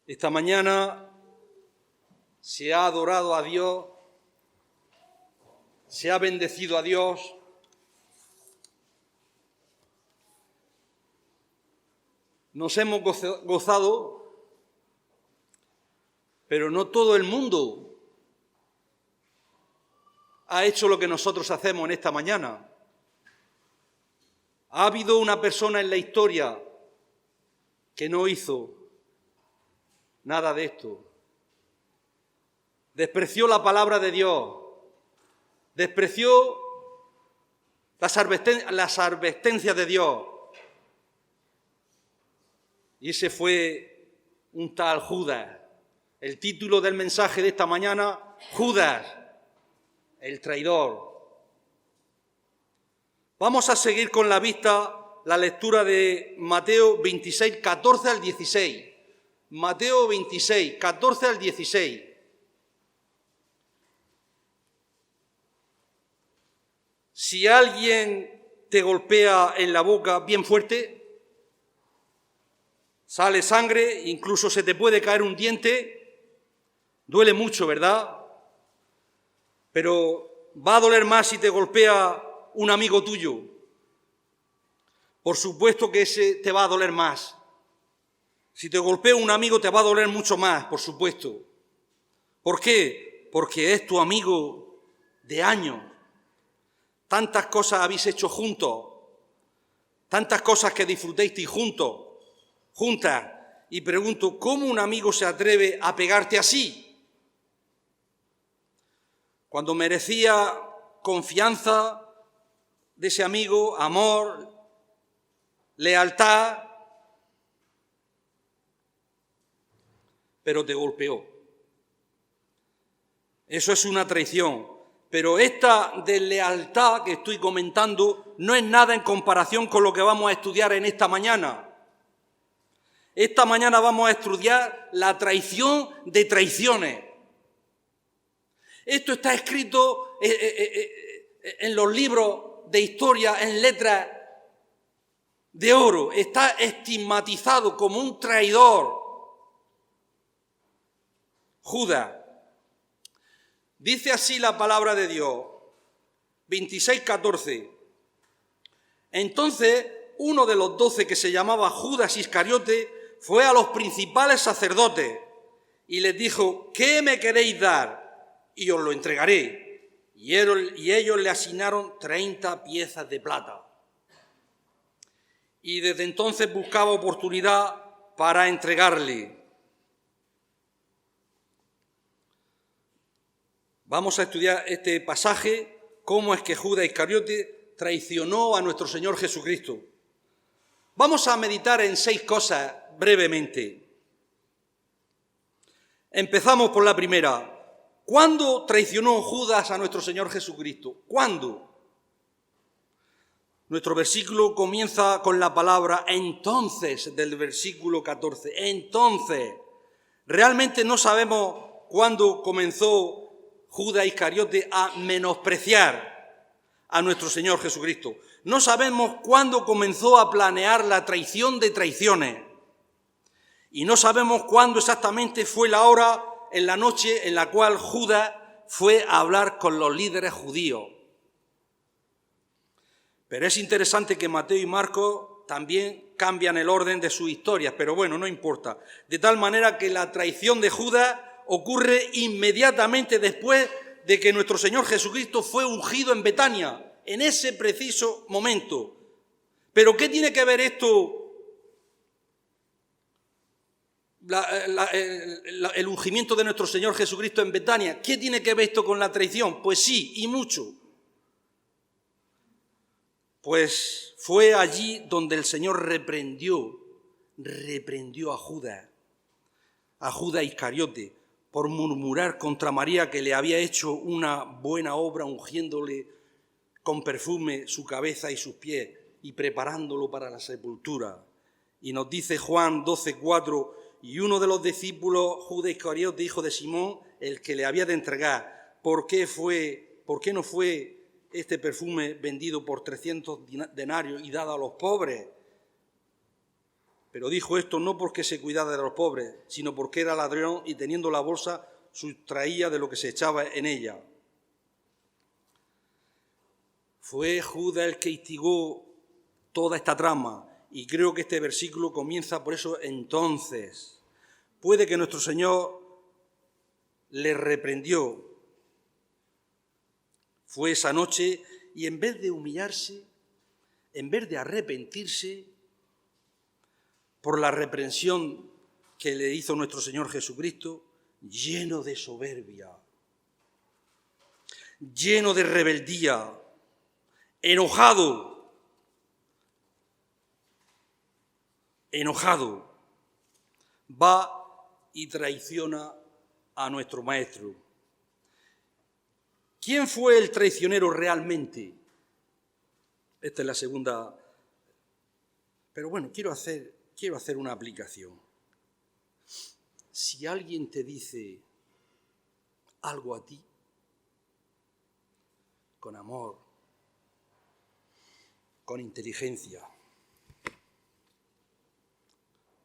Esta mañana se ha adorado a Dios, se ha bendecido a Dios, nos hemos gozado, pero no todo el mundo ha hecho lo que nosotros hacemos en esta mañana. Ha habido una persona en la historia que no hizo nada de esto. Despreció la palabra de Dios, despreció las advertencias de Dios. Y ese fue un tal Judas. El título del mensaje de esta mañana, Judas, el traidor. Vamos a seguir con la vista la lectura de Mateo 26, 14 al 16. Mateo 26, 14 al 16. Si alguien te golpea en la boca bien fuerte, sale sangre, incluso se te puede caer un diente, duele mucho, ¿verdad? Pero va a doler más si te golpea un amigo tuyo. Por supuesto que ese te va a doler más. Si te golpea un amigo te va a doler mucho más, por supuesto. ¿Por qué? Porque es tu amigo de años. Tantas cosas habéis hecho juntos, tantas cosas que disfrutéis juntos, juntas. Y pregunto, ¿cómo un amigo se atreve a pegarte así? Cuando merecía confianza de ese amigo, amor, lealtad, pero te golpeó. Eso es una traición. Pero esta deslealtad que estoy comentando no es nada en comparación con lo que vamos a estudiar en esta mañana. Esta mañana vamos a estudiar la traición de traiciones. Esto está escrito en los libros de historia, en letras de oro. Está estigmatizado como un traidor. Judas. Dice así la palabra de Dios, 26:14. Entonces, uno de los 12, que se llamaba Judas Iscariote, fue a los principales sacerdotes y les dijo, ¿qué me queréis dar? Y os lo entregaré. Y ellos le asignaron 30 piezas de plata. Y desde entonces buscaba oportunidad para entregarle. Vamos a estudiar este pasaje, cómo es que Judas Iscariote traicionó a nuestro Señor Jesucristo. Vamos a meditar en 6 cosas brevemente. Empezamos por la primera. ¿Cuándo traicionó Judas a nuestro Señor Jesucristo? ¿Cuándo? Nuestro versículo comienza con la palabra entonces, del versículo 14. Entonces, realmente no sabemos cuándo comenzó Judas Iscariote a menospreciar a nuestro Señor Jesucristo. No sabemos cuándo comenzó a planear la traición de traiciones. Y no sabemos cuándo exactamente fue la hora en la noche en la cual Judas fue a hablar con los líderes judíos. Pero es interesante que Mateo y Marcos también cambian el orden de sus historias, pero bueno, no importa. De tal manera que la traición de Judas ocurre inmediatamente después de que nuestro Señor Jesucristo fue ungido en Betania, en ese preciso momento. ¿Pero qué tiene que ver esto, el ungimiento de nuestro Señor Jesucristo en Betania? ¿Qué tiene que ver esto con la traición? Pues sí, y mucho. Pues fue allí donde el Señor reprendió a Judas Iscariote, por murmurar contra María, que le había hecho una buena obra ungiéndole con perfume su cabeza y sus pies y preparándolo para la sepultura. Y nos dice Juan 12:4, y uno de los discípulos, Judas Iscariote, hijo de Simón, el que le había de entregar, ¿por qué no fue este perfume vendido por 300 denarios y dado a los pobres? Pero dijo esto no porque se cuidara de los pobres, sino porque era ladrón y teniendo la bolsa sustraía de lo que se echaba en ella. Fue Judas el que instigó toda esta trama, y creo que este versículo comienza por eso. Entonces, puede que nuestro Señor le reprendió. Fue esa noche y en vez de humillarse, en vez de arrepentirse por la reprensión que le hizo nuestro Señor Jesucristo, lleno de soberbia, lleno de rebeldía, enojado, va y traiciona a nuestro Maestro. ¿Quién fue el traicionero realmente? Esta es la segunda. Pero bueno, quiero hacer una aplicación. Si alguien te dice algo a ti, con amor, con inteligencia,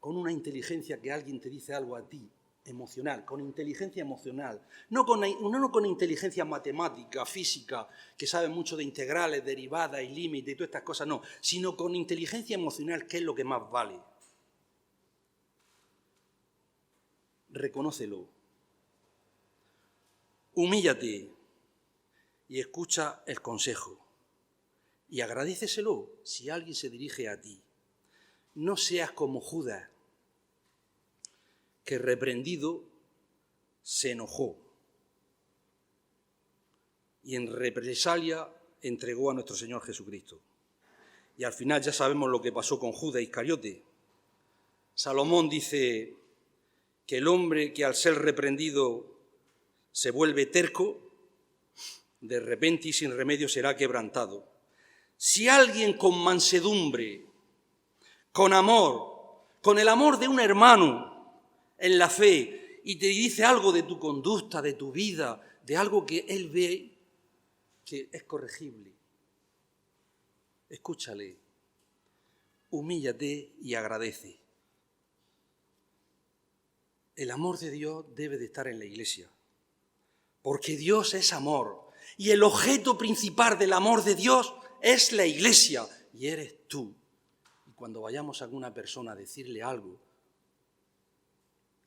con una inteligencia que alguien te dice algo a ti, emocional, con inteligencia emocional, no con inteligencia matemática, física, que sabe mucho de integrales, derivadas y límites y todas estas cosas, no, sino con inteligencia emocional, que es lo que más vale. Reconócelo, humíllate y escucha el consejo y agradéceselo si alguien se dirige a ti. No seas como Judas, que reprendido se enojó y en represalia entregó a nuestro Señor Jesucristo. Y al final ya sabemos lo que pasó con Judas Iscariote. Salomón dice que el hombre que al ser reprendido se vuelve terco, de repente y sin remedio será quebrantado. Si alguien con mansedumbre, con amor, con el amor de un hermano en la fe, y te dice algo de tu conducta, de tu vida, de algo que él ve que es corregible, escúchale, humíllate y agradece. El amor de Dios debe de estar en la Iglesia, porque Dios es amor, y el objeto principal del amor de Dios es la Iglesia, y eres tú. Y cuando vayamos a alguna persona a decirle algo,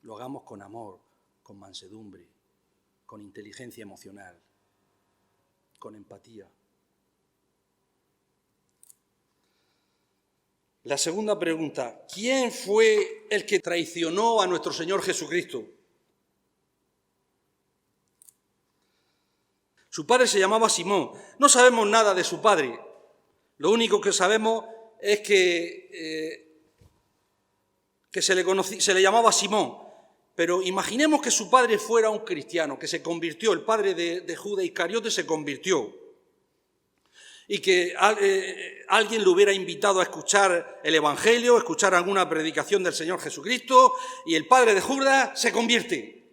lo hagamos con amor, con mansedumbre, con inteligencia emocional, con empatía. La segunda pregunta, ¿quién fue el que traicionó a nuestro Señor Jesucristo? Su padre se llamaba Simón. No sabemos nada de su padre. Lo único que sabemos es que se le llamaba Simón. Pero imaginemos que su padre fuera un cristiano, que se convirtió, el padre de Judas Iscariote se convirtió, y que alguien le hubiera invitado a escuchar el Evangelio, a escuchar alguna predicación del Señor Jesucristo, y el padre de Judas se convierte.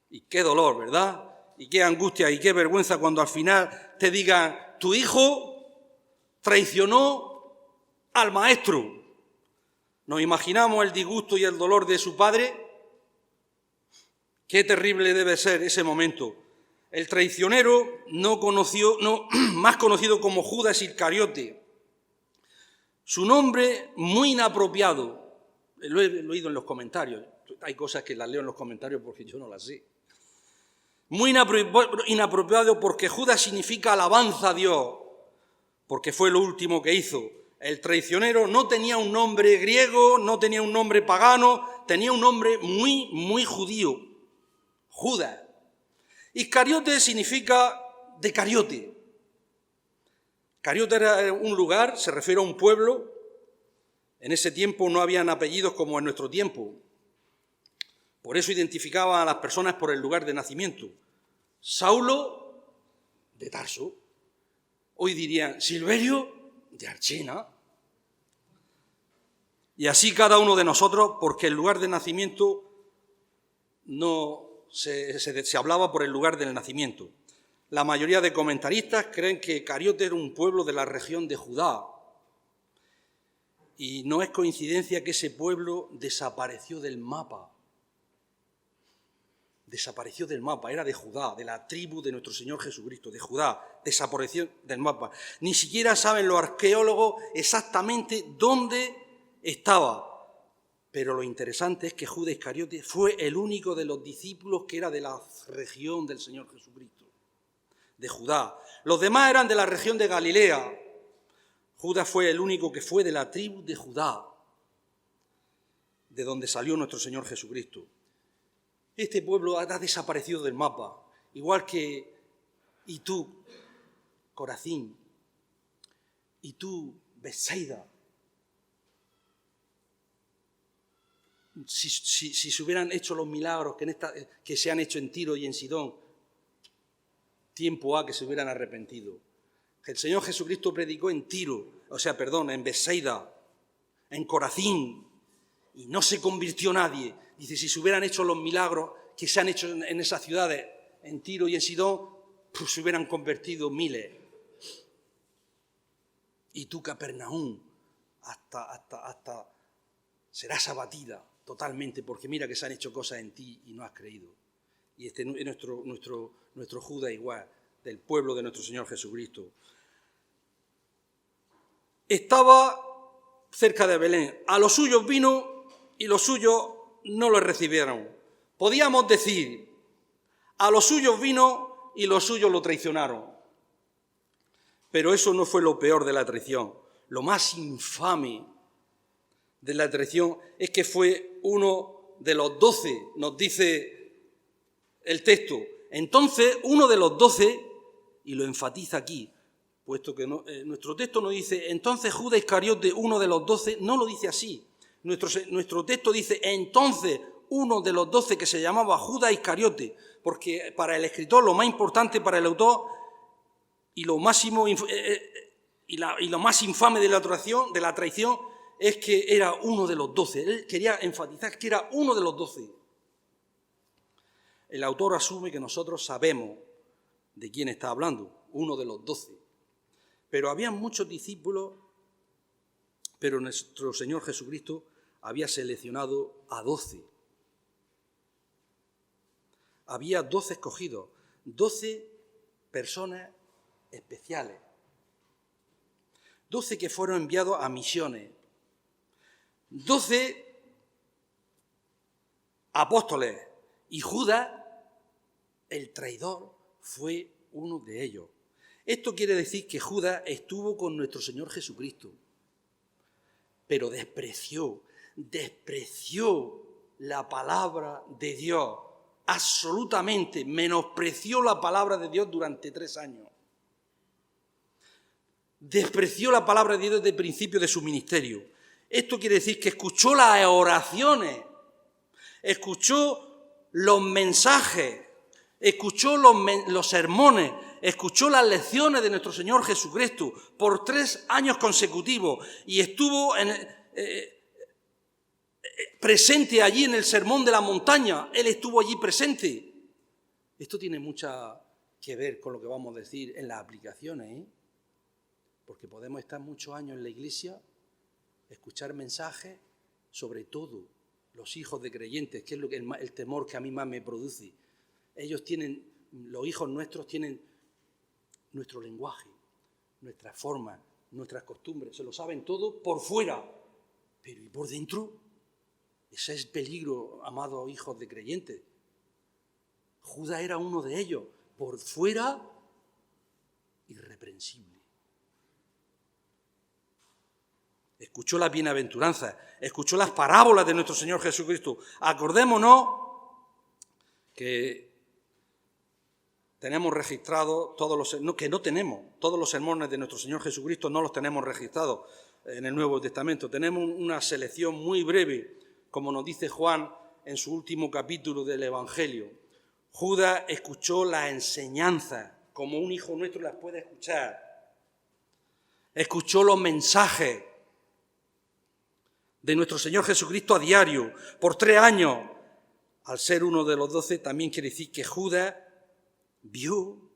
Y qué dolor, ¿verdad? Y qué angustia y qué vergüenza cuando al final te digan, tu hijo traicionó al maestro. ¿Nos imaginamos el disgusto y el dolor de su padre? Qué terrible debe ser ese momento. El traicionero más conocido como Judas Iscariote. Su nombre muy inapropiado. Lo he leído en los comentarios. Hay cosas que las leo en los comentarios porque yo no las sé. Muy inapropiado porque Judas significa alabanza a Dios, porque fue lo último que hizo. El traicionero no tenía un nombre griego, no tenía un nombre pagano, tenía un nombre muy, muy judío. Judas. Iscariote significa de Cariote. Cariote era un lugar, se refiere a un pueblo. En ese tiempo no habían apellidos como en nuestro tiempo. Por eso identificaban a las personas por el lugar de nacimiento. Saulo, de Tarso. Hoy dirían Silverio, de Archena. Y así cada uno de nosotros, porque el lugar de nacimiento no se hablaba por el lugar del nacimiento. La mayoría de comentaristas creen que Cariote era un pueblo de la región de Judá. Y no es coincidencia que ese pueblo desapareció del mapa. Desapareció del mapa, era de Judá, de la tribu de nuestro Señor Jesucristo, de Judá, desapareció del mapa. Ni siquiera saben los arqueólogos exactamente dónde estaba. Pero lo interesante es que Judas Iscariote fue el único de los discípulos que era de la región del Señor Jesucristo, de Judá. Los demás eran de la región de Galilea. Judas fue el único que fue de la tribu de Judá, de donde salió nuestro Señor Jesucristo. Este pueblo ha desaparecido del mapa, igual que y tú, Corazín, y tú, Betsaida. Si se hubieran hecho los milagros que se han hecho en Tiro y en Sidón, tiempo ha que se hubieran arrepentido. El Señor Jesucristo predicó en en Betsaida, en Corazín, y no se convirtió nadie. Dice, si se hubieran hecho los milagros que se han hecho en esas ciudades, en Tiro y en Sidón, pues se hubieran convertido miles. Y tú, Capernaum, hasta serás abatida totalmente, porque mira que se han hecho cosas en ti y no has creído. Y este es nuestro Judas igual, del pueblo de nuestro Señor Jesucristo. Estaba cerca de Belén. A los suyos vino y los suyos no lo recibieron. Podíamos decir, a los suyos vino y los suyos lo traicionaron. Pero eso no fue lo peor de la traición. Lo más infame de la traición es que fue uno de los 12, nos dice el texto. Entonces, uno de los 12, y lo enfatiza aquí, puesto que nuestro texto no dice, entonces Judas Iscariote, uno de los 12, no lo dice así. Nuestro texto dice, entonces uno de los 12 que se llamaba Judas Iscariote, porque para el escritor lo más importante para el autor y lo más infame de la traición es que era uno de los 12. Él quería enfatizar que era uno de los 12. El autor asume que nosotros sabemos de quién está hablando, uno de los 12. Pero había muchos discípulos, pero nuestro Señor Jesucristo había seleccionado a 12. Había 12 escogidos, 12 personas especiales, 12 que fueron enviados a misiones, 12 apóstoles, y Judas, el traidor, fue uno de ellos. Esto quiere decir que Judas estuvo con nuestro Señor Jesucristo, pero despreció la palabra de Dios, absolutamente menospreció la palabra de Dios durante 3 años. Despreció la palabra de Dios desde el principio de su ministerio. Esto quiere decir que escuchó las oraciones, escuchó los mensajes, escuchó los sermones, escuchó las lecciones de nuestro Señor Jesucristo por 3 años consecutivos y estuvo presente allí en el sermón de la montaña. Él estuvo allí presente. Esto tiene mucho que ver con lo que vamos a decir en las aplicaciones, porque podemos estar muchos años en la iglesia, escuchar mensajes, sobre todo los hijos de creyentes, que es el temor que a mí más me produce. Los hijos nuestros tienen nuestro lenguaje, nuestra forma, nuestras costumbres, se lo saben todo por fuera, pero ¿y por dentro? Ese es el peligro, amados hijos de creyentes. Judas era uno de ellos, por fuera, irreprensible. Escuchó las bienaventuranzas, escuchó las parábolas de nuestro Señor Jesucristo. Acordémonos que tenemos registrados todos los sermones de nuestro Señor Jesucristo no los tenemos registrados en el Nuevo Testamento. Tenemos una selección muy breve, como nos dice Juan en su último capítulo del Evangelio. Judas escuchó las enseñanzas, como un hijo nuestro las puede escuchar. Escuchó los mensajes de nuestro Señor Jesucristo a diario, por 3 años. Al ser uno de los 12, también quiere decir que Judas vio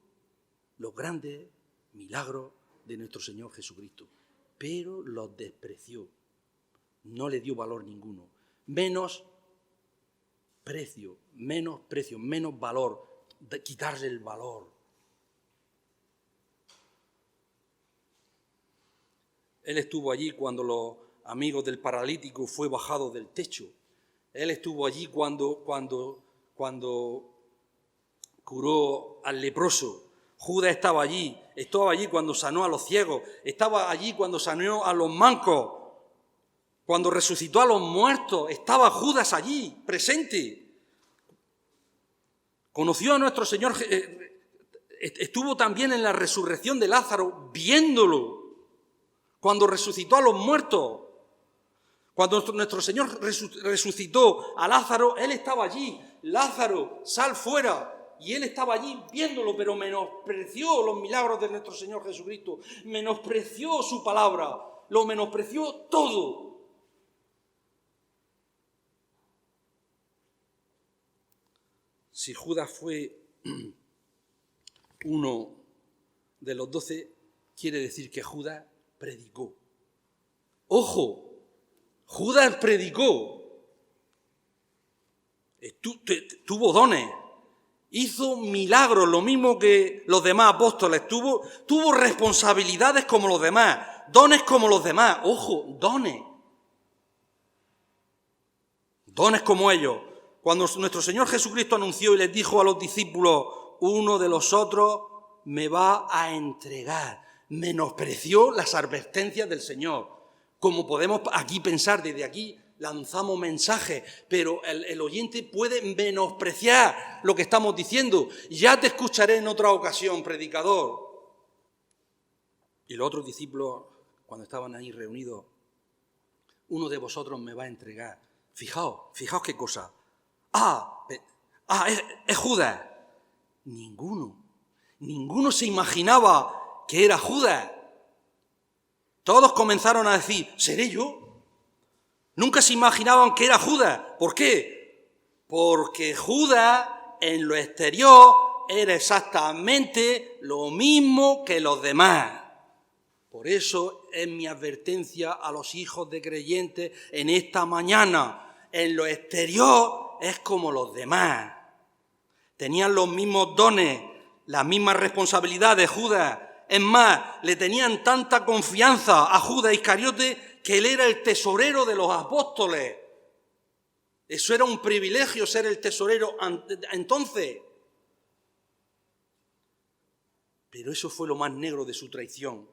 los grandes milagros de nuestro Señor Jesucristo, pero los despreció. no le dio valor ninguno. Menos precio, menos valor, quitarle el valor. Él estuvo allí cuando los amigos del paralítico fue bajado del techo. Él estuvo allí cuando curó al leproso. Judas estaba allí cuando sanó a los ciegos, estaba allí cuando sanó a los mancos, cuando resucitó a los muertos, estaba Judas allí, presente. Conoció a nuestro Señor, estuvo también en la resurrección de Lázaro, viéndolo, cuando resucitó a los muertos. Cuando nuestro Señor resucitó a Lázaro, Él estaba allí. Lázaro, sal fuera. Y Él estaba allí viéndolo, pero menospreció los milagros de nuestro Señor Jesucristo. Menospreció su palabra. Lo menospreció todo. Si Judas fue uno de los 12, quiere decir que Judas predicó. ¡Ojo! Judas predicó. Tuvo dones. Hizo milagros, lo mismo que los demás apóstoles. Tuvo responsabilidades como los demás. Dones como los demás. ¡Ojo! Dones. Dones como ellos. Cuando nuestro Señor Jesucristo anunció y les dijo a los discípulos, uno de los otros me va a entregar. Menospreció las advertencias del Señor. Como podemos aquí pensar, desde aquí lanzamos mensajes, pero el oyente puede menospreciar lo que estamos diciendo. Ya te escucharé en otra ocasión, predicador. Y los otros discípulos, cuando estaban ahí reunidos, uno de vosotros me va a entregar. Fijaos qué cosa. Es Judas. Ninguno se imaginaba que era Judas. Todos comenzaron a decir, ¿seré yo? Nunca se imaginaban que era Judas. ¿Por qué? Porque Judas en lo exterior era exactamente lo mismo que los demás. Por eso es mi advertencia a los hijos de creyentes en esta mañana. En lo exterior es como los demás. Tenían los mismos dones, las mismas responsabilidades de Judas. Es más, le tenían tanta confianza a Judas Iscariote que él era el tesorero de los apóstoles. Eso era un privilegio, ser el tesorero entonces. Pero eso fue lo más negro de su traición.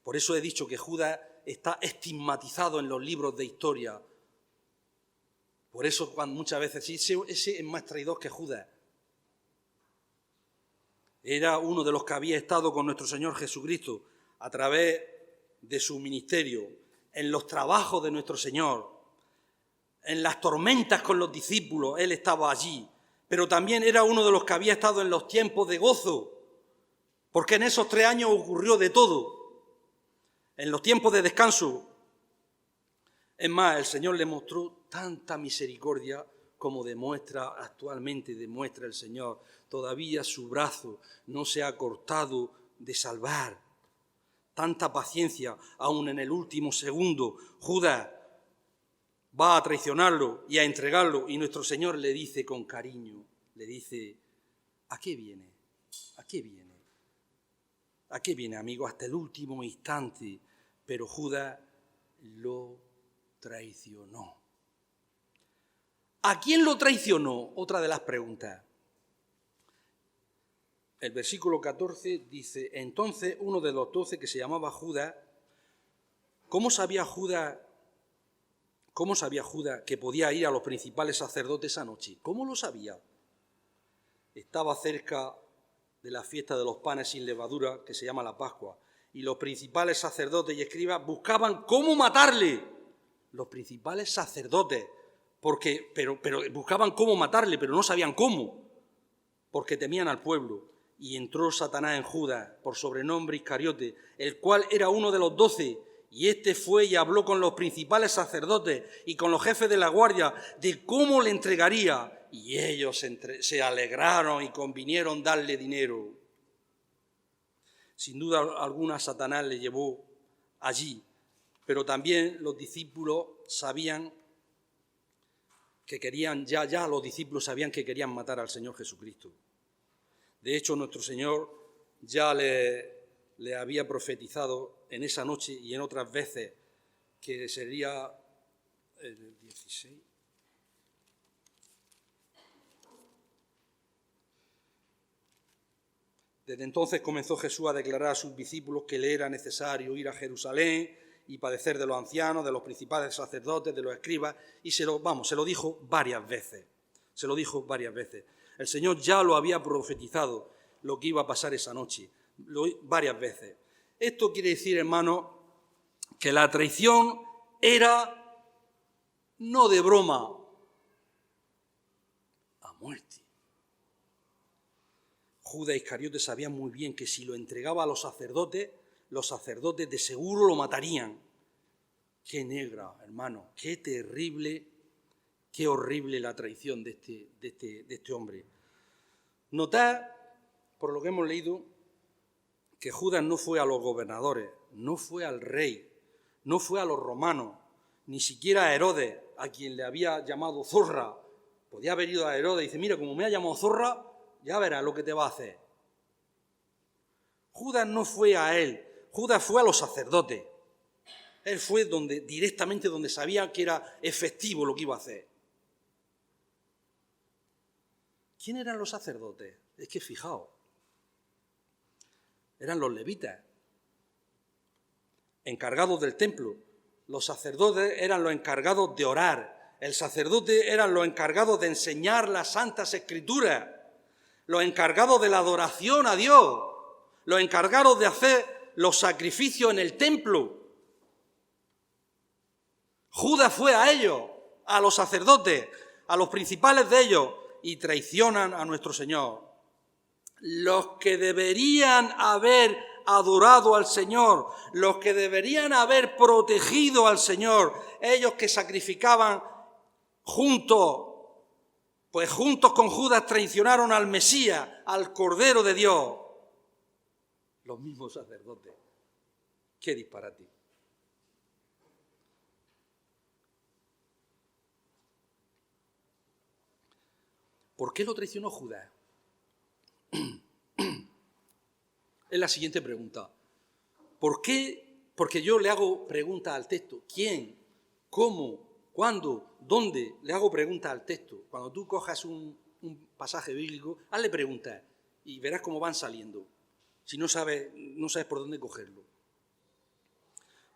Por eso he dicho que Judas está estigmatizado en los libros de historia. Por eso muchas veces ese es más traidor que Judas. Era uno de los que había estado con nuestro Señor Jesucristo a través de su ministerio, en los trabajos de nuestro Señor, en las tormentas con los discípulos, Él estaba allí. Pero también era uno de los que había estado en los tiempos de gozo, porque en esos 3 años ocurrió de todo. En los tiempos de descanso, es más, el Señor le mostró tanta misericordia como actualmente demuestra el Señor. Todavía su brazo no se ha cortado de salvar. Tanta paciencia, aún en el último segundo. Judas va a traicionarlo y a entregarlo, y nuestro Señor le dice con cariño, le dice, ¿a qué viene? ¿A qué viene? ¿A qué viene, amigo? Hasta el último instante. Pero Judas lo traicionó. ¿A quién lo traicionó? Otra de las preguntas. El versículo 14 dice, entonces uno de los 12 que se llamaba Judas, ¿cómo sabía Judas que podía ir a los principales sacerdotes esa noche? ¿Cómo lo sabía? Estaba cerca de la fiesta de los panes sin levadura, que se llama la Pascua, y los principales sacerdotes y escribas buscaban cómo matarle. Los principales sacerdotes, pero buscaban cómo matarle, pero no sabían cómo, porque temían al pueblo. Y entró Satanás en Judas, por sobrenombre Iscariote, el cual era uno de los 12, y éste fue y habló con los principales sacerdotes y con los jefes de la guardia de cómo le entregaría, y ellos se alegraron y convinieron darle dinero. Sin duda alguna, Satanás le llevó allí pero también los discípulos sabían que querían, ya los discípulos sabían que querían matar al Señor Jesucristo. De hecho, nuestro Señor ya le había profetizado en esa noche y en otras veces que sería el 16. Desde entonces comenzó Jesús a declarar a sus discípulos que le era necesario ir a Jerusalén y padecer de los ancianos, de los principales sacerdotes, de los escribas, y se lo dijo varias veces. Se lo dijo varias veces. El Señor ya lo había profetizado, lo que iba a pasar esa noche, varias veces. Esto quiere decir, hermano, que la traición era no de broma, a muerte. Judas Iscariote sabía muy bien que si lo entregaba a los sacerdotes de seguro lo matarían. Qué negra, hermano, qué terrible, qué horrible la traición de este hombre. Notad, por lo que hemos leído, que Judas no fue a los gobernadores, no fue al rey, no fue a los romanos, ni siquiera a Herodes, a quien le había llamado zorra. Podía haber ido a Herodes y dice, mira, como me ha llamado zorra, ya verás lo que te va a hacer. Judas no fue a él, Judas fue a los sacerdotes. Él fue directamente donde sabía que era efectivo lo que iba a hacer. ¿Quién eran los sacerdotes? Es que fijaos, eran los levitas, encargados del templo. Los sacerdotes eran los encargados de orar. El sacerdote eran los encargados de enseñar las santas escrituras, los encargados de la adoración a Dios, los encargados de hacer los sacrificios en el templo. Judas fue a ellos, a los sacerdotes, a los principales de ellos, y traicionan a nuestro Señor. Los que deberían haber adorado al Señor, los que deberían haber protegido al Señor, ellos que sacrificaban juntos con Judas traicionaron al Mesías, al Cordero de Dios. Los mismos sacerdotes. ¡Qué disparate! ¿Por qué lo traicionó Judas? Es la siguiente pregunta. ¿Por qué? Porque yo le hago preguntas al texto. ¿Quién? ¿Cómo? ¿Cuándo? ¿Dónde? Le hago preguntas al texto. Cuando tú cojas un pasaje bíblico, hazle preguntas y verás cómo van saliendo. Si no sabes por dónde cogerlo.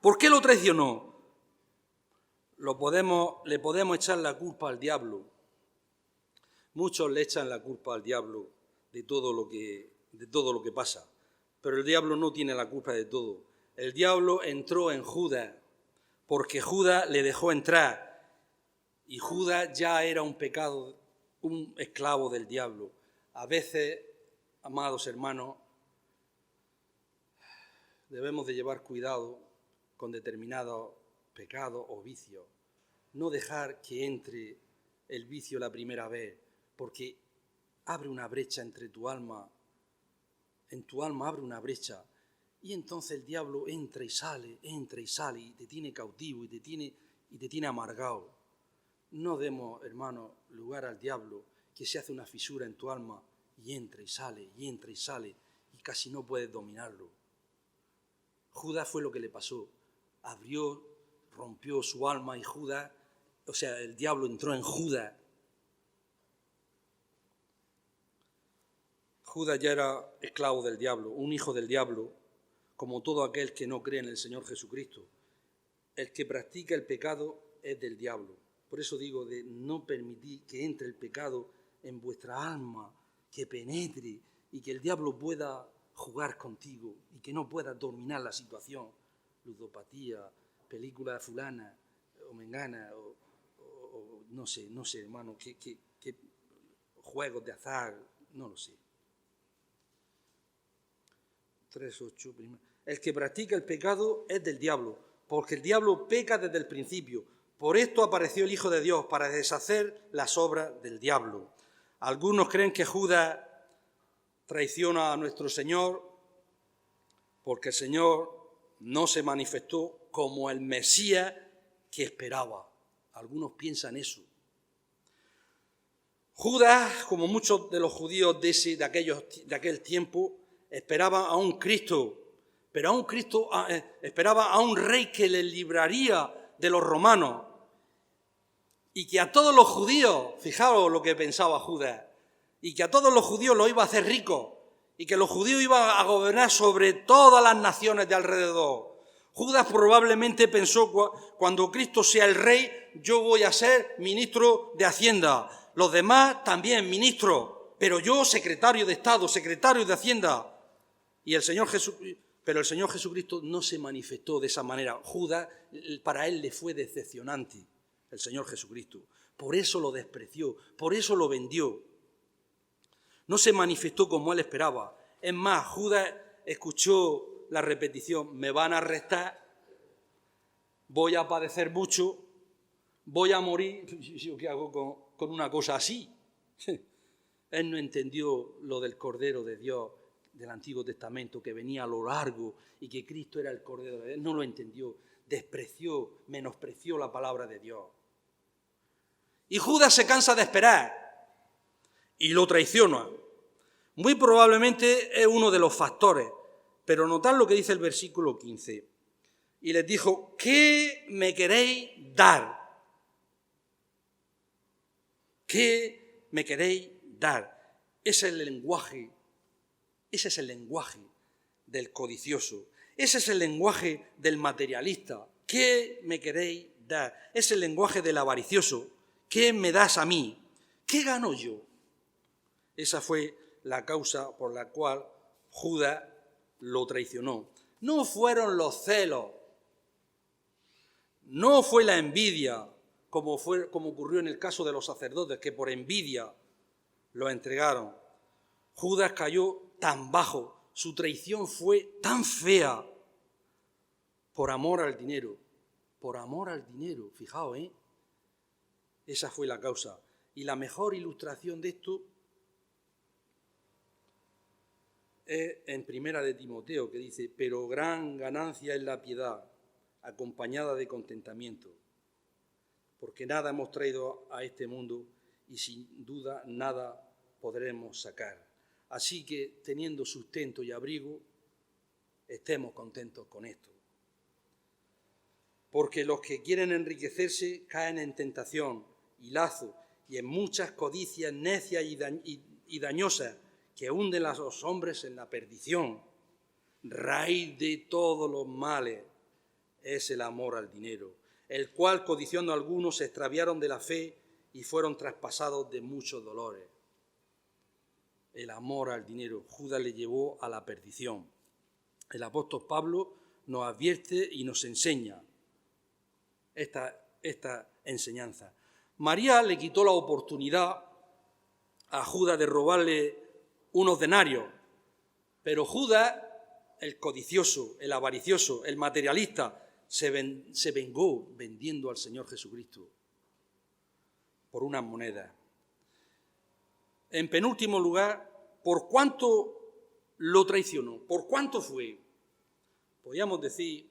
¿Por qué lo traicionó? Le podemos echar la culpa al diablo. Muchos le echan la culpa al diablo de todo lo que pasa. Pero el diablo no tiene la culpa de todo. El diablo entró en Judas porque Judas le dejó entrar. Y Judas ya era un esclavo del diablo. A veces, amados hermanos, debemos de llevar cuidado con determinados pecados o vicios. No dejar que entre el vicio la primera vez, porque abre una brecha entre tu alma. En tu alma abre una brecha. Y entonces el diablo entra y sale, y te tiene cautivo, y te tiene amargado. No demos, hermanos, lugar al diablo, que se hace una fisura en tu alma, y entra y sale, y casi no puedes dominarlo. Judas fue lo que le pasó. Rompió su alma y el diablo entró en Judas. Judas ya era esclavo del diablo, un hijo del diablo, como todo aquel que no cree en el Señor Jesucristo. El que practica el pecado es del diablo. Por eso digo de no permitir que entre el pecado en vuestra alma, que penetre y que el diablo pueda jugar contigo y que no pueda dominar la situación. Ludopatía, película fulana o mengana o no sé, hermano, que juegos de azar, no lo sé. 3:8. El que practica el pecado es del diablo, porque el diablo peca desde el principio. Por esto apareció el Hijo de Dios, para deshacer las obras del diablo. Algunos creen que Judas traiciona a nuestro Señor porque el Señor no se manifestó como el Mesías que esperaba. Algunos piensan eso. Judas, como muchos de los judíos de aquel tiempo, esperaba a un Cristo, pero esperaba a un rey que les libraría de los romanos y que a todos los judíos, fijaos lo que pensaba Judas, y que a todos los judíos los iba a hacer ricos y que los judíos iban a gobernar sobre todas las naciones de alrededor. Judas probablemente pensó, cuando Cristo sea el rey, yo voy a ser ministro de Hacienda. Los demás también ministros, pero yo secretario de Estado, secretario de Hacienda. Pero el Señor Jesucristo no se manifestó de esa manera. Judas, para él le fue decepcionante el Señor Jesucristo. Por eso lo despreció, por eso lo vendió. No se manifestó como él esperaba. Es más, Judas escuchó la repetición: me van a arrestar, voy a padecer mucho, voy a morir. ¿Yo qué hago con una cosa así? Él no entendió lo del Cordero de Dios del Antiguo Testamento, que venía a lo largo y que Cristo era el Cordero de Dios. No lo entendió, despreció, menospreció la palabra de Dios. Y Judas se cansa de esperar y lo traiciona. Muy probablemente es uno de los factores, pero notad lo que dice el versículo 15. Y les dijo: ¿qué me queréis dar? ¿Qué me queréis dar? Ese es el lenguaje del codicioso. Ese es el lenguaje del materialista. ¿Qué me queréis dar? Es el lenguaje del avaricioso. ¿Qué me das a mí? ¿Qué gano yo? Esa fue la causa por la cual Judas lo traicionó. No fueron los celos, no fue la envidia, como ocurrió en el caso de los sacerdotes, que por envidia lo entregaron. Judas cayó tan bajo, su traición fue tan fea, por amor al dinero, fijaos, esa fue la causa. Y la mejor ilustración de esto es en Primera de Timoteo, que dice: pero gran ganancia es la piedad, acompañada de contentamiento, porque nada hemos traído a este mundo y sin duda nada podremos sacar. Así que, teniendo sustento y abrigo, estemos contentos con esto. Porque los que quieren enriquecerse caen en tentación y lazo y en muchas codicias necias y dañosas que hunden a los hombres en la perdición. Raíz de todos los males es el amor al dinero, el cual, codiciando algunos, se extraviaron de la fe y fueron traspasados de muchos dolores. El amor al dinero, Judas le llevó a la perdición. El apóstol Pablo nos advierte y nos enseña esta enseñanza. María le quitó la oportunidad a Judas de robarle unos denarios, pero Judas, el codicioso, el avaricioso, el materialista, se vengó vendiendo al Señor Jesucristo por unas monedas. En penúltimo lugar, ¿por cuánto lo traicionó? ¿Por cuánto fue? Podríamos decir,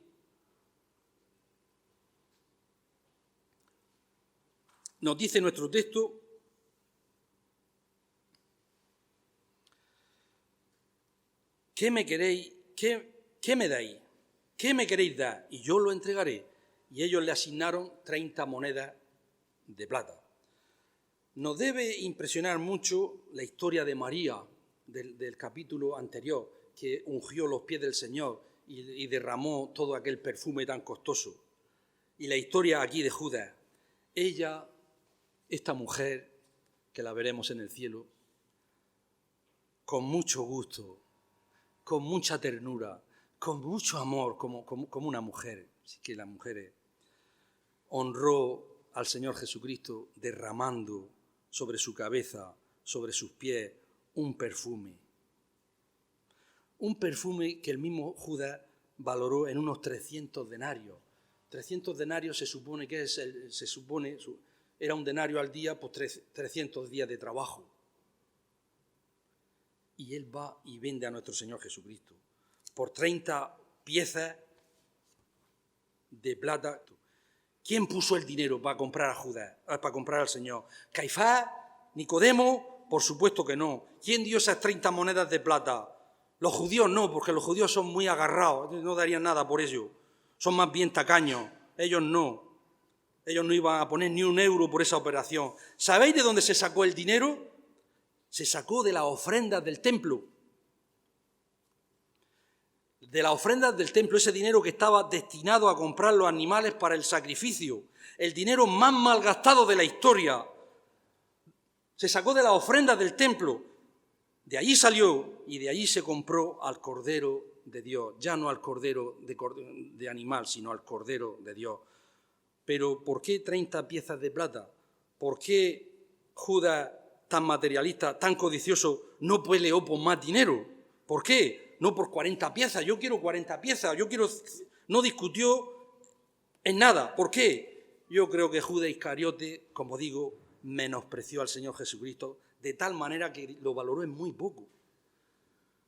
nos dice nuestro texto, ¿qué me queréis? ¿Qué me dais? ¿Qué me queréis dar? Y yo lo entregaré. Y ellos le asignaron 30 monedas de plata. Nos debe impresionar mucho la historia de María del capítulo anterior, que ungió los pies del Señor y derramó todo aquel perfume tan costoso. Y la historia aquí de Judas. Ella, esta mujer, que la veremos en el cielo, con mucho gusto, con mucha ternura, con mucho amor, como una mujer, así que las mujeres, honró al Señor Jesucristo derramando sobre su cabeza, sobre sus pies, un perfume. Un perfume que el mismo Judas valoró en unos 300 denarios. 300 denarios se supone era un denario al día, pues 300 días de trabajo. Y él va y vende a nuestro Señor Jesucristo por 30 piezas de plata. ¿Quién puso el dinero para comprar a Judas, para comprar al Señor? ¿Caifás? ¿Nicodemo? Por supuesto que no. ¿Quién dio esas 30 monedas de plata? Los judíos no, porque los judíos son muy agarrados, no darían nada por ello. Son más bien tacaños. Ellos no. Ellos no iban a poner ni un euro por esa operación. ¿Sabéis de dónde se sacó el dinero? Se sacó de las ofrendas del templo. De las ofrendas del templo, ese dinero que estaba destinado a comprar los animales para el sacrificio. El dinero más malgastado de la historia. Se sacó de las ofrendas del templo. De allí salió y de allí se compró al Cordero de Dios. Ya no al Cordero de animal, sino al Cordero de Dios. Pero ¿por qué 30 piezas de plata? ¿Por qué Judas, tan materialista, tan codicioso, no peleó por más dinero? ¿Por qué? No por 40 piezas, yo quiero 40 piezas, no discutió en nada. ¿Por qué? Yo creo que Judas Iscariote, como digo, menospreció al Señor Jesucristo de tal manera que lo valoró en muy poco.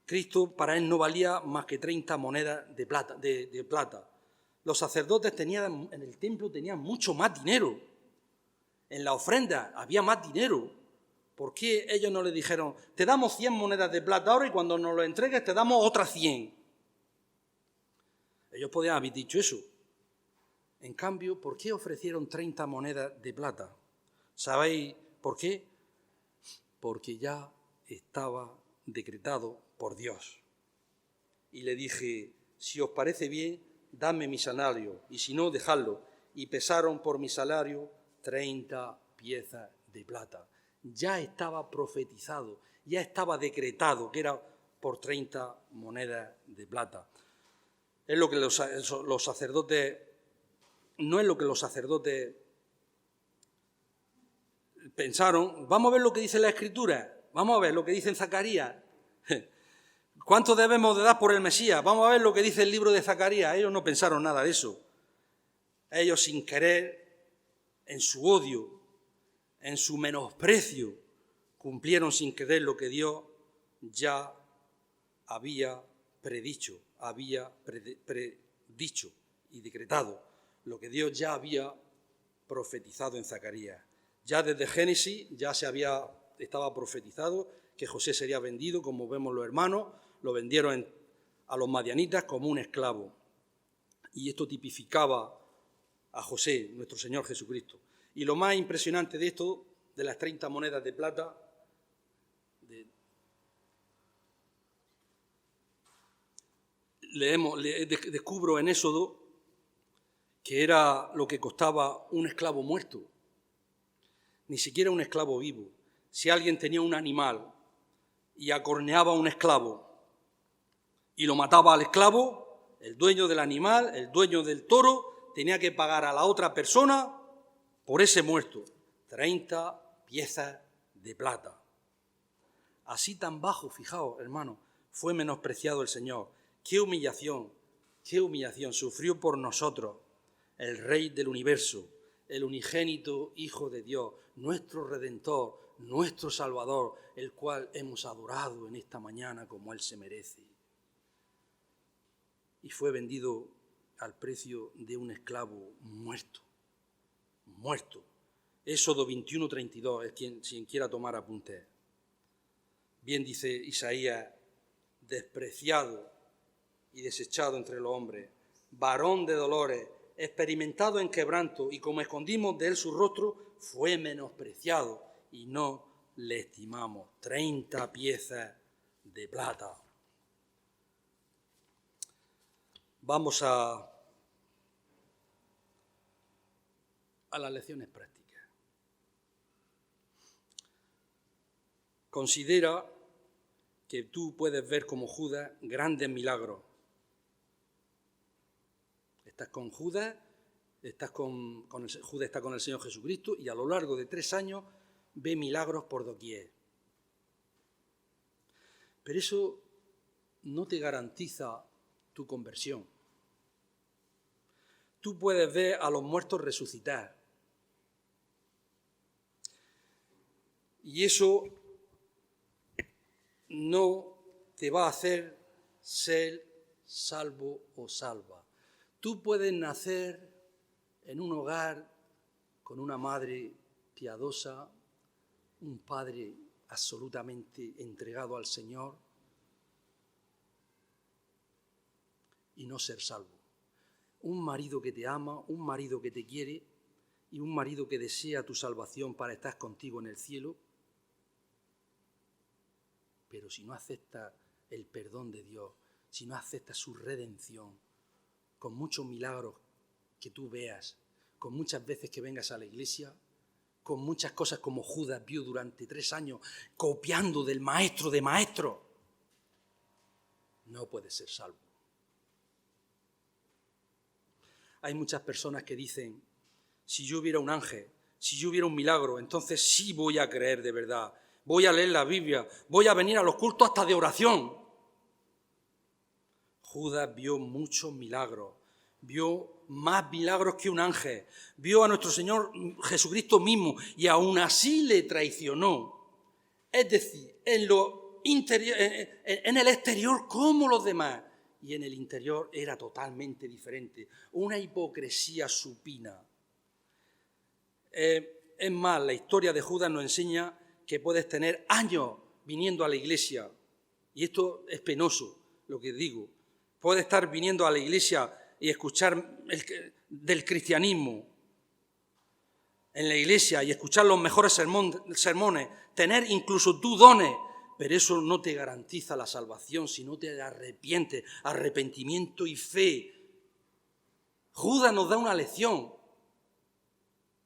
Cristo para él no valía más que 30 monedas de plata. Los sacerdotes en el templo tenían mucho más dinero. En la ofrenda había más dinero. ¿Por qué ellos no le dijeron, te damos 100 monedas de plata ahora y cuando nos lo entregues te damos otras 100? Ellos podían haber dicho eso. En cambio, ¿por qué ofrecieron 30 monedas de plata? ¿Sabéis por qué? Porque ya estaba decretado por Dios. Y le dije, si os parece bien, dadme mi salario, y si no, dejadlo. Y pesaron por mi salario 30 piezas de plata. Ya estaba profetizado, ya estaba decretado que era por 30 monedas de plata. Es lo que los sacerdotes, no es lo que los sacerdotes pensaron. Vamos a ver lo que dice la Escritura, vamos a ver lo que dice en Zacarías. ¿Cuánto debemos de dar por el Mesías? Vamos a ver lo que dice el libro de Zacarías. Ellos no pensaron nada de eso. Ellos, sin querer, en su odio, en su menosprecio, cumplieron sin querer lo que Dios ya había predicho, y decretado, lo que Dios ya había profetizado en Zacarías. Ya desde Génesis ya estaba profetizado que José sería vendido, como vemos los hermanos, lo vendieron a los madianitas como un esclavo. Y esto tipificaba a José, nuestro Señor Jesucristo. Y lo más impresionante de esto, de las 30 monedas de plata, descubro en Éxodo que era lo que costaba un esclavo muerto, ni siquiera un esclavo vivo. Si alguien tenía un animal y acorneaba a un esclavo y lo mataba al esclavo, el dueño del animal, el dueño del toro, tenía que pagar a la otra persona por ese muerto 30 piezas de plata. Así tan bajo, fijaos, hermano, fue menospreciado el Señor. ¡Qué humillación sufrió por nosotros el Rey del universo, el unigénito Hijo de Dios, nuestro Redentor, nuestro Salvador, el cual hemos adorado en esta mañana como Él se merece? Y fue vendido al precio de un esclavo muerto. Éxodo 21:32, es quien quiera tomar apuntes. Bien dice Isaías, despreciado y desechado entre los hombres, varón de dolores, experimentado en quebranto, y como escondimos de él su rostro, fue menospreciado y no le estimamos. 30 piezas de plata. Vamos a las lecciones prácticas. Considera que tú puedes ver como Judas grandes milagros. Estás con Judas, Judas está con el Señor Jesucristo y a lo largo de 3 años ve milagros por doquier. Pero eso no te garantiza tu conversión. Tú puedes ver a los muertos resucitar. Y eso no te va a hacer ser salvo o salva. Tú puedes nacer en un hogar con una madre piadosa, un padre absolutamente entregado al Señor y no ser salvo. Un marido que te ama, un marido que te quiere y un marido que desea tu salvación para estar contigo en el cielo. Pero si no aceptas el perdón de Dios, si no aceptas su redención, con muchos milagros que tú veas, con muchas veces que vengas a la iglesia, con muchas cosas como Judas vio durante 3 años, copiando del maestro de maestros, no puedes ser salvo. Hay muchas personas que dicen, si yo hubiera un ángel, si yo hubiera un milagro, entonces sí voy a creer de verdad, voy a leer la Biblia, voy a venir a los cultos hasta de oración. Judas vio muchos milagros, vio más milagros que un ángel, vio a nuestro Señor Jesucristo mismo y aún así le traicionó. Es decir, en el exterior como los demás y en el interior era totalmente diferente, una hipocresía supina. Es más, la historia de Judas nos enseña que puedes tener años viniendo a la iglesia, y esto es penoso lo que digo. Puedes estar viniendo a la iglesia y escuchar del cristianismo en la iglesia y escuchar los mejores sermones, tener incluso tus dones, pero eso no te garantiza la salvación si no te arrepientes, arrepentimiento y fe. Judas nos da una lección,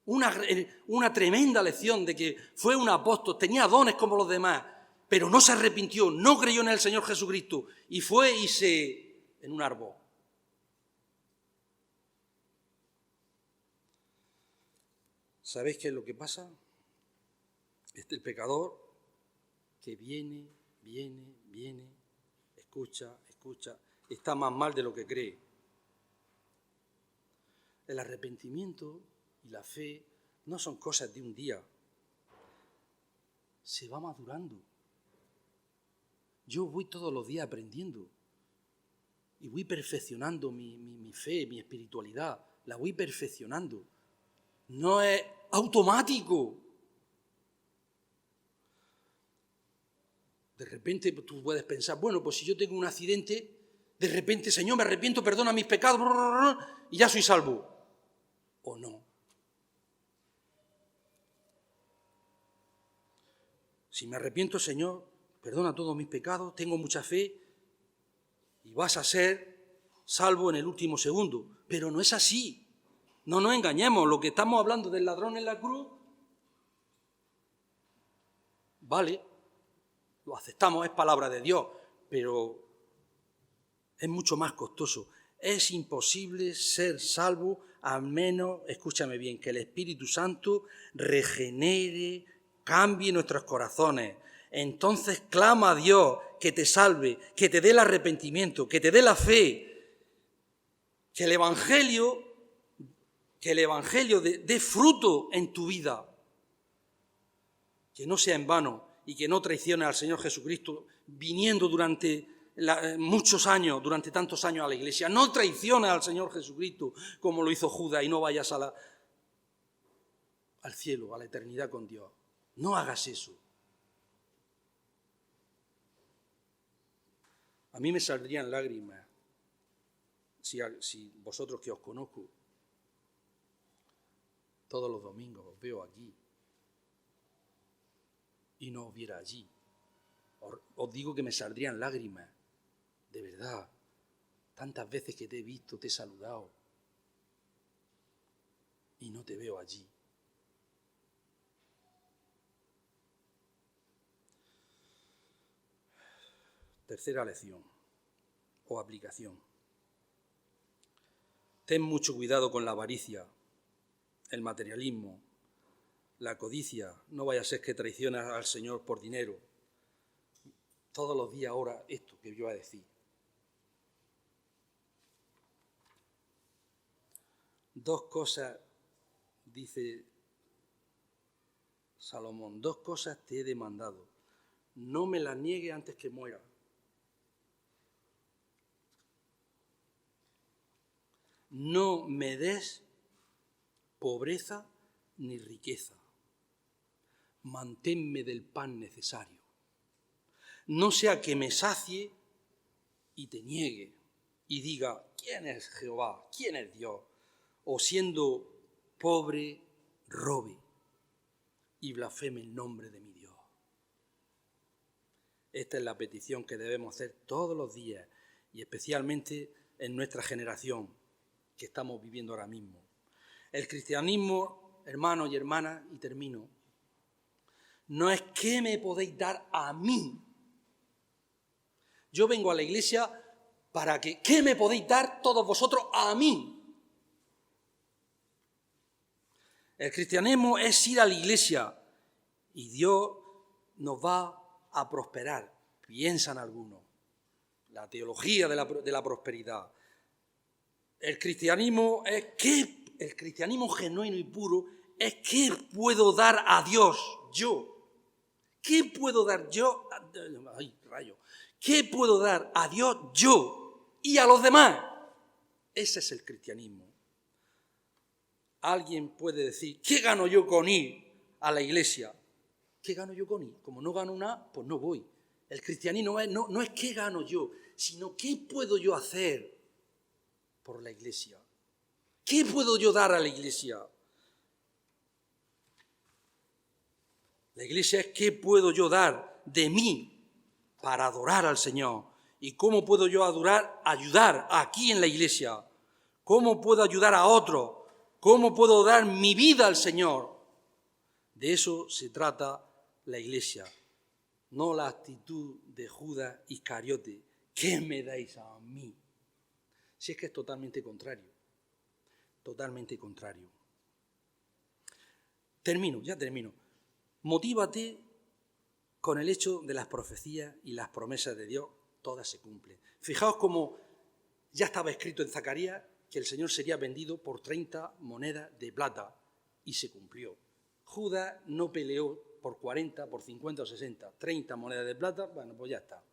una tremenda lección de que fue un apóstol, tenía dones como los demás, pero no se arrepintió, no creyó en el Señor Jesucristo y fue y se en un árbol. ¿Sabéis qué es lo que pasa? El pecador que viene, escucha, está más mal de lo que cree. El arrepentimiento y la fe no son cosas de un día. Se va madurando. Yo voy todos los días aprendiendo. Y voy perfeccionando mi fe, mi espiritualidad. La voy perfeccionando. No es automático. De repente tú puedes pensar, bueno, pues si yo tengo un accidente, de repente, Señor, me arrepiento, perdona mis pecados, y ya soy salvo. ¿O no? Si me arrepiento, Señor, perdona todos mis pecados, tengo mucha fe, y vas a ser salvo en el último segundo. Pero no es así. No nos engañemos. Lo que estamos hablando del ladrón en la cruz, vale, lo aceptamos, es palabra de Dios, pero es mucho más costoso. Es imposible ser salvo a menos, escúchame bien, que el Espíritu Santo regenere, cambie nuestros corazones. Entonces clama a Dios que te salve, que te dé el arrepentimiento, que te dé la fe, que el Evangelio dé fruto en tu vida, que no sea en vano y que no traiciones al Señor Jesucristo viniendo durante muchos años, durante tantos años a la iglesia. No traiciones al Señor Jesucristo como lo hizo Judas y no vayas al cielo, a la eternidad con Dios. No hagas eso. A mí me saldrían lágrimas si vosotros que os conozco todos los domingos os veo aquí y no os viera allí. Os digo que me saldrían lágrimas, de verdad. Tantas veces que te he visto, te he saludado y no te veo allí. Tercera lección o aplicación. Ten mucho cuidado con la avaricia, el materialismo, la codicia. No vaya a ser que traiciones al Señor por dinero. Todos los días ahora esto que yo voy a decir. 2 cosas, dice Salomón, 2 cosas te he demandado. No me las niegues antes que muera. no me des pobreza ni riqueza. Manténme del pan necesario. No sea que me sacie y te niegue y diga, ¿quién es Jehová? ¿Quién es Dios? O siendo pobre, robe y blasfeme el nombre de mi Dios. Esta es la petición que debemos hacer todos los días y especialmente en nuestra generación que estamos viviendo ahora mismo. El cristianismo, hermanos y hermanas, y termino, no es qué me podéis dar a mí. Yo vengo a la iglesia para que, ¿qué me podéis dar todos vosotros a mí? El cristianismo es ir a la iglesia y Dios nos va a prosperar, piensan algunos. La teología de la prosperidad. El cristianismo es ¿qué? El cristianismo genuino y puro es ¿qué puedo dar a Dios yo? ¿Qué puedo dar yo? ¡Ay, rayo! ¿Qué puedo dar a Dios yo y a los demás? Ese es el cristianismo. Alguien puede decir, ¿qué gano yo con ir a la iglesia? ¿Qué gano yo con ir? Como no gano nada, pues no voy. El cristianismo no es qué gano yo, sino qué puedo yo hacer por la iglesia. ¿Qué puedo yo dar a la iglesia? La iglesia es qué puedo yo dar de mí para adorar al Señor. ¿Y cómo puedo yo ayudar aquí en la iglesia? ¿Cómo puedo ayudar a otros? ¿Cómo puedo dar mi vida al Señor? De eso se trata la iglesia, no la actitud de Judas Iscariote. ¿Qué me dais a mí? Si es que es totalmente contrario, totalmente contrario. Ya termino. Motívate con el hecho de las profecías y las promesas de Dios, todas se cumplen. Fijaos cómo ya estaba escrito en Zacarías que el Señor sería vendido por 30 monedas de plata y se cumplió. Judas no peleó por 40, por 50 o 60, 30 monedas de plata, bueno, pues ya está.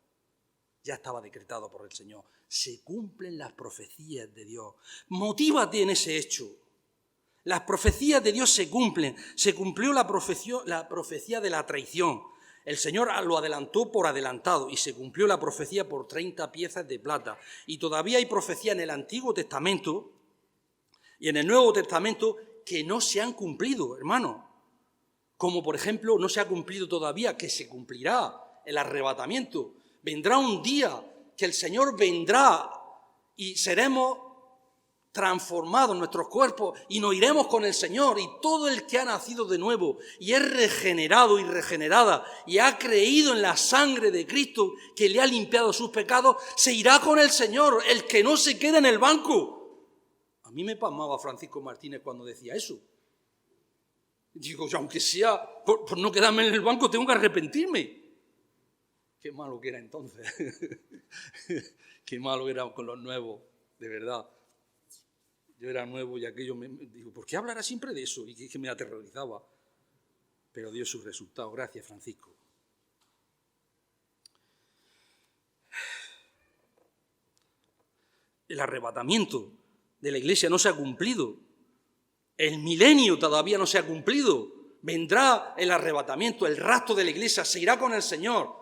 Ya estaba decretado por el Señor. Se cumplen las profecías de Dios. Motívate en ese hecho. Las profecías de Dios se cumplen. Se cumplió la profecía de la traición. El Señor lo adelantó por adelantado y se cumplió la profecía por 30 piezas de plata. Y todavía hay profecías en el Antiguo Testamento y en el Nuevo Testamento que no se han cumplido, hermano. Como por ejemplo no se ha cumplido todavía, que se cumplirá el arrebatamiento. Vendrá un día que el Señor vendrá y seremos transformados nuestros cuerpos y nos iremos con el Señor, y todo el que ha nacido de nuevo y es regenerado y regenerada y ha creído en la sangre de Cristo que le ha limpiado sus pecados, se irá con el Señor, el que no se queda en el banco. A mí me pasmaba Francisco Martínez cuando decía eso. Digo, aunque sea por no quedarme en el banco, tengo que arrepentirme. Qué malo que era entonces. Qué malo era con los nuevos, de verdad. Yo era nuevo y aquello digo, ¿por qué hablará siempre de eso? Y que me aterrorizaba. Pero dio sus resultados. Gracias, Francisco. El arrebatamiento de la iglesia no se ha cumplido. El milenio todavía no se ha cumplido. Vendrá el arrebatamiento, el rapto de la iglesia, se irá con el Señor.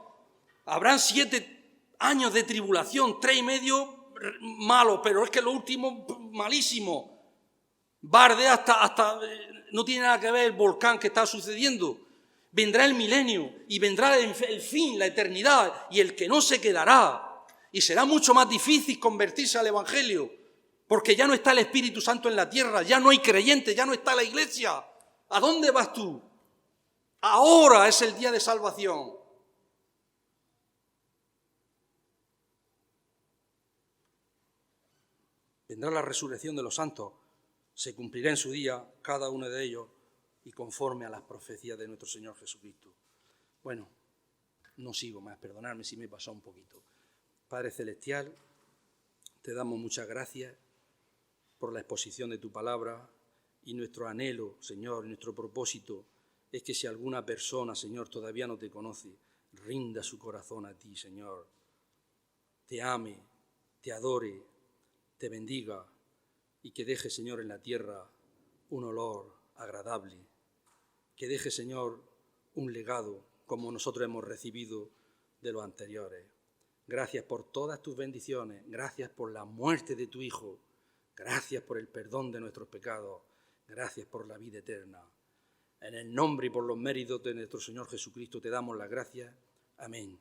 Habrán 7 años de tribulación, 3 y medio malos, pero es que lo último malísimo. Bardea hasta no tiene nada que ver el volcán que está sucediendo. Vendrá el milenio y vendrá el fin, la eternidad, y el que no se quedará. Y será mucho más difícil convertirse al Evangelio, porque ya no está el Espíritu Santo en la tierra, ya no hay creyentes, ya no está la iglesia. ¿A dónde vas tú? Ahora es el día de salvación. Vendrá la resurrección de los santos, se cumplirá en su día cada uno de ellos y conforme a las profecías de nuestro Señor Jesucristo. Bueno, no sigo más, perdonadme si me he pasado un poquito. Padre Celestial, te damos muchas gracias por la exposición de tu palabra y nuestro anhelo, Señor, nuestro propósito es que si alguna persona, Señor, todavía no te conoce, rinda su corazón a ti, Señor, te ame, te adore, te bendiga y que deje, Señor, en la tierra un olor agradable, que deje, Señor, un legado como nosotros hemos recibido de los anteriores. Gracias por todas tus bendiciones, gracias por la muerte de tu Hijo, gracias por el perdón de nuestros pecados, gracias por la vida eterna. En el nombre y por los méritos de nuestro Señor Jesucristo te damos las gracias. Amén.